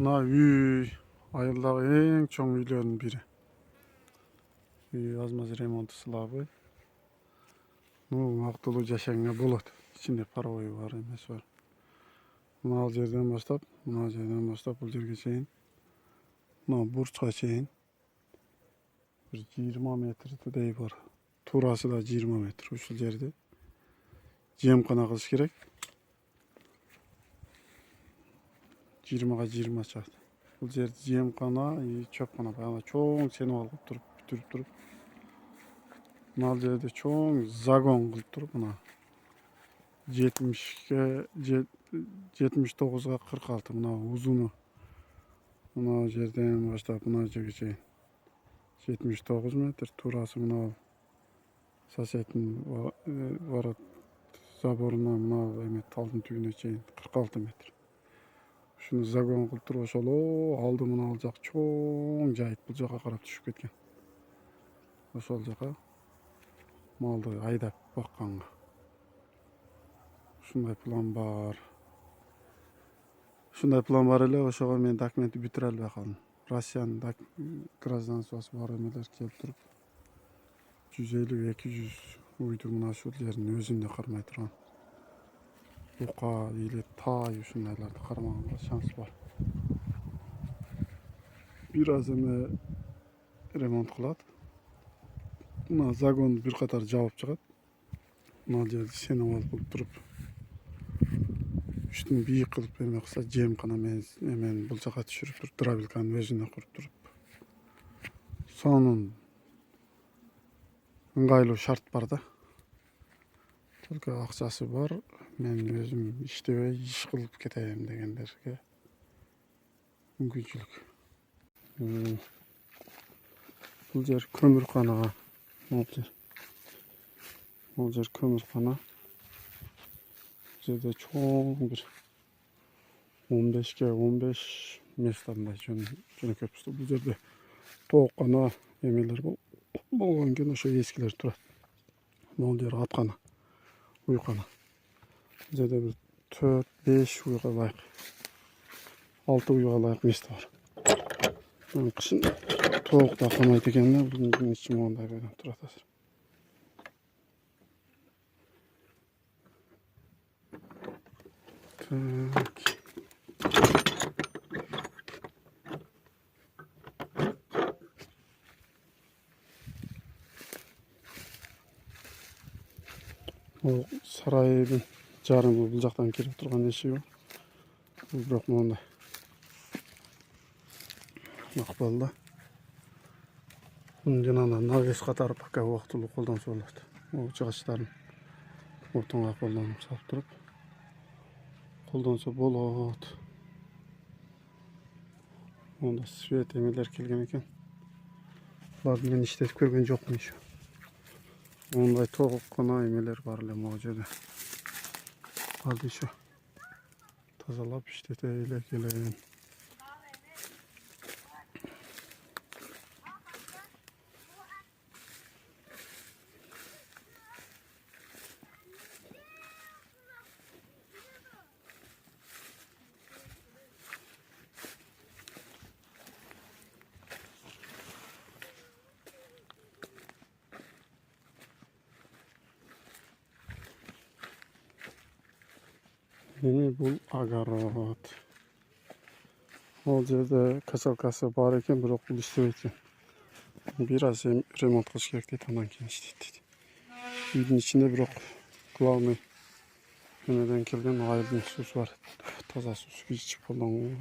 Mına үй айылдагы эң чоң үйлөрдүн бири. Үй азмаз ремонту сылабы. Актылуу жашаганга болот. İçinde паровой бар эмес бар. Мына жерден баштап, бул жерге чейин, мына бурчка чейин бир 20 метрдей бар. Туурасы да 20 метр. Ушул жерди жемкана кылыш керек. 20га 20 чыгат. Бул жерди жемкана, чөпкана баягы чоң сеніп алып туруп, бүтүрүп туруп. Мына жерде чоң загон кылып туруп, мына 70ге 79га 46 мына узуну. Мына жерден баштап мына жерге чейин 79 метр, туурасы мына соседтин ворот заборунан мына эме талдын түбүнө чейин 46 метр. Шуну загон кылып туруп ошоло алды мына ал жак чоң жайыт бул жака карап түшүп кеткен. Ошол жака малды айдап бакканга. Ушундай план бар. Ушундай план бар эле, ошого мен документти бүтүрө албай калдым. Россиянын гражданствосы бар эмелер келип туруп 150-200 уйду мына ушул жердин өзүндө кармай турган. Бука или тай ушундайларды кармаганга шанс бар. Бир аз эме ремонт кылат. Мына загонду бир катар жабып чыгат. Мына жерди сеніп алып туруп үстүн бийик кылып эме кылса, жемкана менен бул жака түшүрүп туруп, дробилканын өзүнө куруп туруп. Сонун ыңгайлуу шарт бар да. Только акчасы бар. Мен өзүм иштебей иш кылып кетейин дегендерге мүмкүнчүлүк. Бул жер көмүрканага. Бул жер көмүркана. Жерде чоң бир 15ге 15 местандай жөнөкөй. Бул жерде тооккана эмелер болгон экен, ошо эскилер турат. Бул жер аткана, уйкана. Бул жерде бир 4-5 уйга ылайык, 6 уйга ылайык место бар. Кышын тоок да камайт экен да, буның ичи моундай бойдон турат азыр. Бул сарайдын жарымы бул жактан кирип турган эшиги. Бул бирок моундай макбалда. Мунун жанагынан навес катары пока убактылуу колдонсо болот. Бул жыгачтарын отунга колдонуп салып туруп колдонсо болот. Монда свет эмелер келген экен. Буларды мен иштетип көргөн жокмун еще. Мондай тооккана эмелер бар эле могу жерде. Алды еще тазалап иштете эле келем. Эми бул огород. Ол жерде качалкасы бар экен, бирок бул иштебейт экен. Бир аз ремонт кылыш керек дейт, андан кийин иштейт дейт. Үйдүн ичинде бирок главный эмеден келген айылдын суусу бар. Таза суу ичип колдонгон.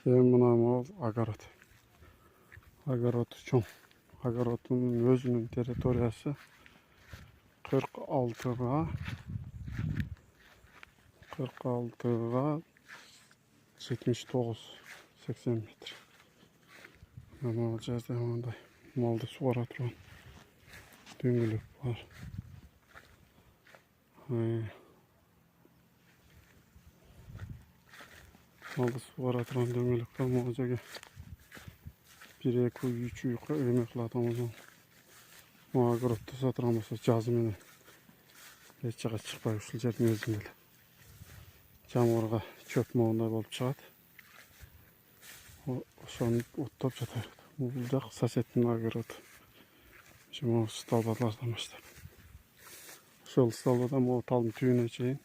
Эми мына могу огород. Огород чоң. Огороддун өзүнүн территориясы 46га 79-80 метр. Бул жерде мындай малды сугара турган дөңгөлөк бар. Малды сугара турган дөңгөлөк бар. Могу жерге 1-2 3 үй эме кылат амазон. Могу огородду сатырган болсо жазы менен эч жака чыкпай ушул жердин өзүндө эле жамгырга чөп моундай болуп чыгат. ошону оттоп жатат. Бул жак соседтин огороду. Могу столбарлардан баштап. Ошол столбадан могу талдын түбүнө чейин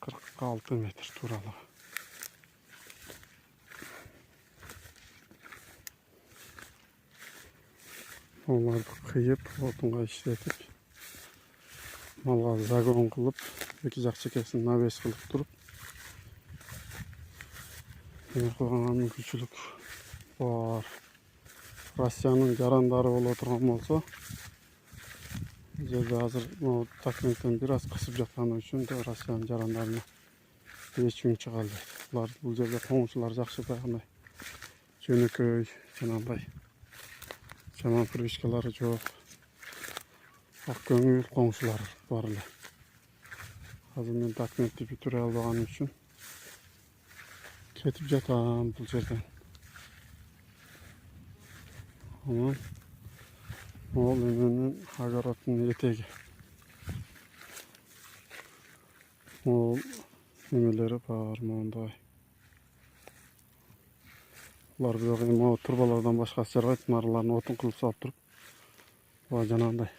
46 метр тууралыгы. Оларды кыйып, отунга иштетип, малга загон кылып, эки жак чекесин навес кылып туруп, кылганга мүмкүнчүлүк бар. Россиянын жарандары боло турган болсо, жерде азыр могу документтен бир аз кысып жатканы үчүн Россиянын жарандарына эч ким чыга албайт. Булар бул жерде коңшулар жакшы байгандай жөнөкөй, жанагындай жаман привычкалары жок. Ак көңүл коңшулар бар эле. Азыр мен документти бүтүрө албаганым үчүн кетип жатам бул жерден. Анан могул менин огороддун этеги. Могул немелери бар моундай. Булар бирок эми турбалардан башкасы жарбайт. Нарыларын отун кылып салып туруп, буга жанагындай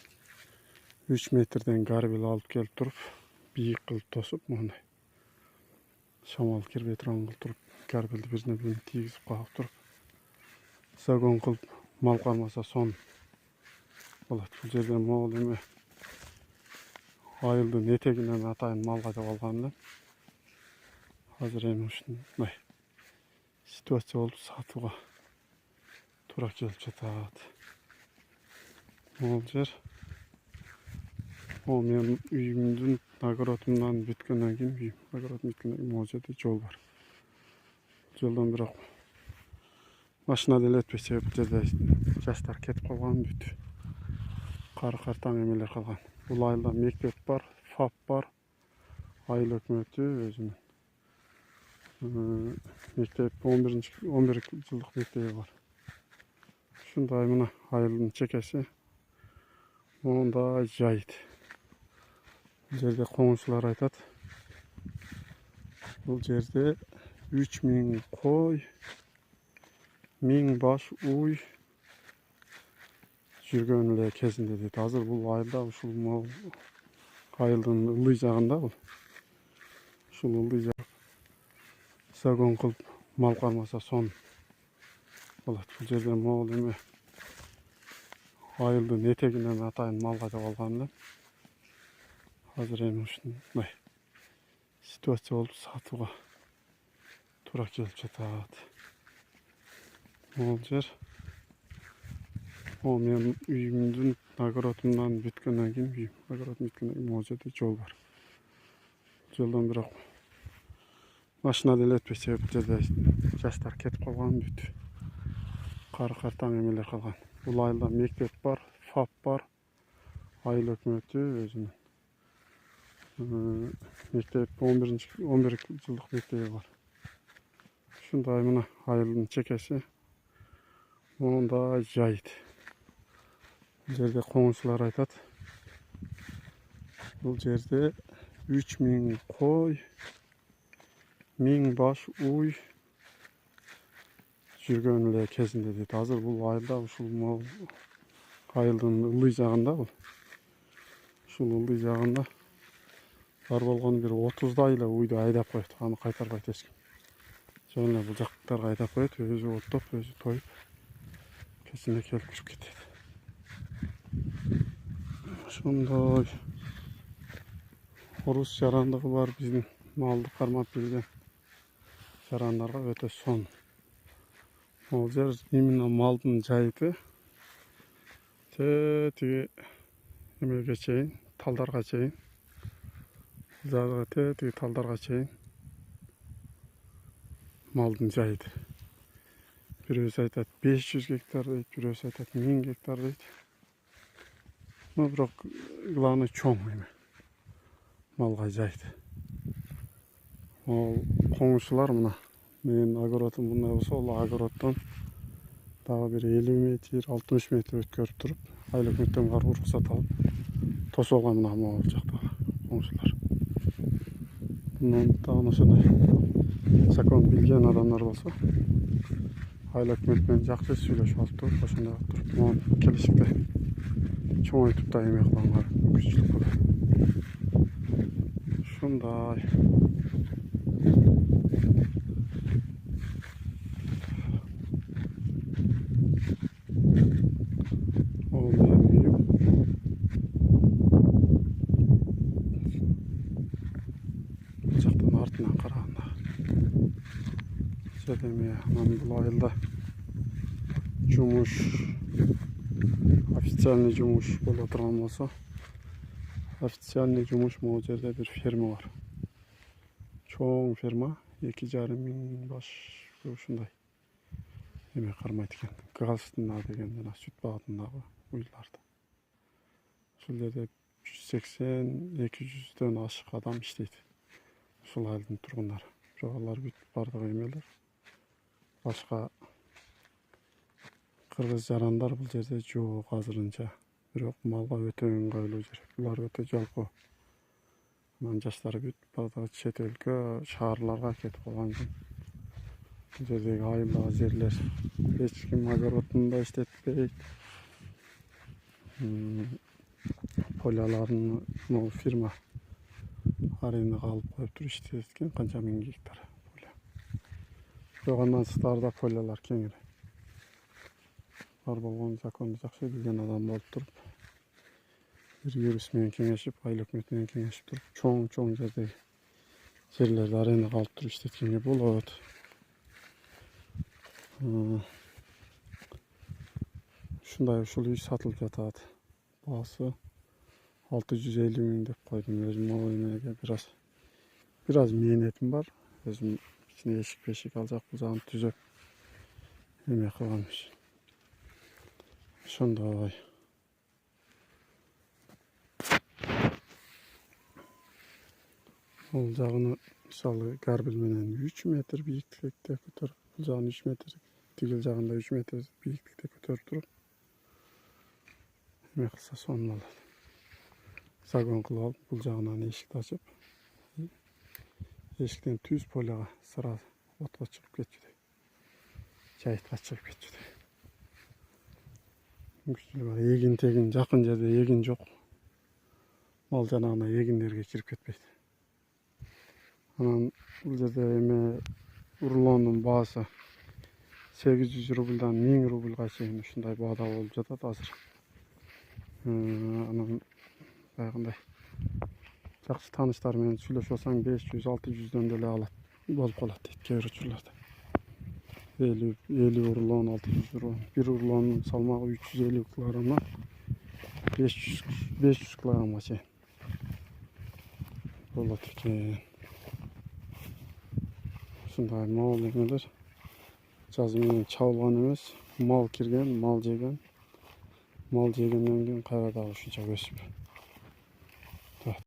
3 метрден гарбил алып келип туруп, бийик кылып тосуп, моундай шамал кирбей турган кылып туруп, гарбилди бирине бири тийгизип кагып туруп, загон кылып, мал кармаса сон болот. Бул жерден могул эме айылдын этегинен атайын малга деп алган элем. Азыр эми ушундай ситуация болуп сатууга туура келип жатат. Могул жер менин үйүмдүн огородумдан бүткөндөн кийин, огородум бүткөндөн кийин могул жерде жол бар. Жолдон бирок машина деле өтпөйт, себеби бул жерде жаштар кетип калган, бүт кары картаң эмелер калган. Бул айылда мектеп бар, ФАП бар, айыл өкмөтү өзүнүн мектеп 11 жылдык мектеби бар. Ушундай мына айылдын чекеси мондай жайыт. Бул жерде коңшулар айтат, бул жерде 3000 кой, 1000 баш уй жүргөн эле кезинде дейт. Азыр бул айылда ушул айылдын ылдый жагында бул. Ушул ылдый жак загон кылып, мал кармаса сон болот. Бул жерден могул эме айылдын этегинен атайын малга деп алган элем. Азыр эми ушундай ситуация болуп сатууга туура келип жатат. Могул жер менин үйүмдүн огородумдан бүткөндөн кийин, огородум бүткөндөн кийин могул жерде жол бар. Жолдон бирок машина деле өтпөйт, себеби бул жерде жаштар кетип калган, бүт кары картаң эмелер калган. Бул айылда мектеп бар, ФАП бар, айыл өкмөтү өзүнүн мектеп 11 жылдык мектеби бар. Ушундай мына айылдын чекеси мондай жайыт. Бул жерде коңшулар айтат, бул жерде 3000 кой, 1000 баш уй жүргөн эле кезинде дейт. Азыр бул айылда ушул айылдын ылдый жагында бул. Ушул ылдый жагында бар болгону бир 30дай эле уйду айдап коет. Аны кайтарбайт эч ким. Жөн эле бул жактарга айдап коет, өзү оттоп, өзү тоюп, кечине келип кирип кетет. Ошондой орус жарандыгы бар биздин малды кармап билген жарандарга өтө сон. Могул жер именно малдын жайыты. Тиги эмеге чейин, талдарга чейин. Тиги талдарга чейин малдын жайыты. Бирөөсү айтат 500 гектар дейт, бирөөсү айтат 1000 гектар дейт. Бирок главный чоң эме малга жайыт. Коңшулар мына менин огородум мындай болсо, ал огороддон дагы бир 50 метр, 60 метр өткөрүп туруп, айыл өкмөттөн барып уруксат алып тосуп алган мына могул жактагы коңшулар. Мындан дагы ошондой Закон билген адамдар болсо айыл өкмөт менен жакшы сүйлөшүп алып туруп, ошондой кылып туруп, могу келечекте чоңойтуп да эме кылганга мүмкүнчүлүк бар. Ушундай. Ол менин үйүм. Бул жактан артынан караганда жерде эме анан бул айылда жумуш, официальный жумуш боло турган болсо, официальный жумуш могу жерде бир ферма бар. Чоң ферма, 2,5 миң баш ушундай эме кармайт экен. Галстина деген жана сүт багытындагы уйларды. Ушул жерде 180-200дөн ашык адам иштейт. Ушул айылдын тургундары. Бирок алар бүт бардыгы эмелер. Башка кыргыз жарандар бул жерде жок азырынча. Бирок малга өтө ыңгайлуу жер. Булар өтө жалпоо. Анан жаштары бүт бардыгы чет өлкө, шаарларга кетип калган экен. Бул жердеги айылдагы жерлер эч ким огородунда иштетпейт. Поляларын могу фирма арендага алып коюп туруп иштеткен, канча миң гектар поля. Бирок андан сырткарыда полялар кеңири. Бар болгон законду жакшы билген адам болуп туруп, бир юрист менен кеңешип, айыл өкмөтү менен кеңешип туруп, чоң жердеги жерлерди арендага алып туруп иштеткенге болот. Ушундай ушул үй сатылып жатат. Баасы 650 миң деп койдум. Өзүм могу эмеге бир аз мээнетим бар. Өзүм ичине эшик ал жак бул жагын түзөп эме кылган үчүн. Ошондой. Бул жагыны мисалы гарбил менен 3 метр бийиктикте көтөрүп, бул жагын 3 метр, тигил жагында 3 метр бийиктикте көтөрүп туруп эме кылса сонун болот. Загон кылып алып, бул жагынан эшикти ачып, эшиктен түз поляга сразу отко чыгып кетчүдөй. Жайытка чыгып кетчүдөй. Мүмкүнчүлүгү бар. Эгин-тегин жакын жерде эгин жок. Мал жанагына эгиндерге кирип кетпейт. Анан бул жерде эме урлоонун баасы 800 рубльдан 1000 рубльга чейин ушундай баада болуп жатат азыр. Анан баягындай жакшы тааныштар менен сүйлөшүп алсаң 500-600дөн деле алат болуп калат дейт кээ бир учурларда. 50 урлоон, 600 урлоон. Бир урлоонун салмагы 350 килограммдан 500 килограммга чейин болот экен. Ушундай мал эмелер жазы менен чабылган эмес, мал кирген, мал жеген. Мал жегенден кийин кайра дагы ушунча өсүп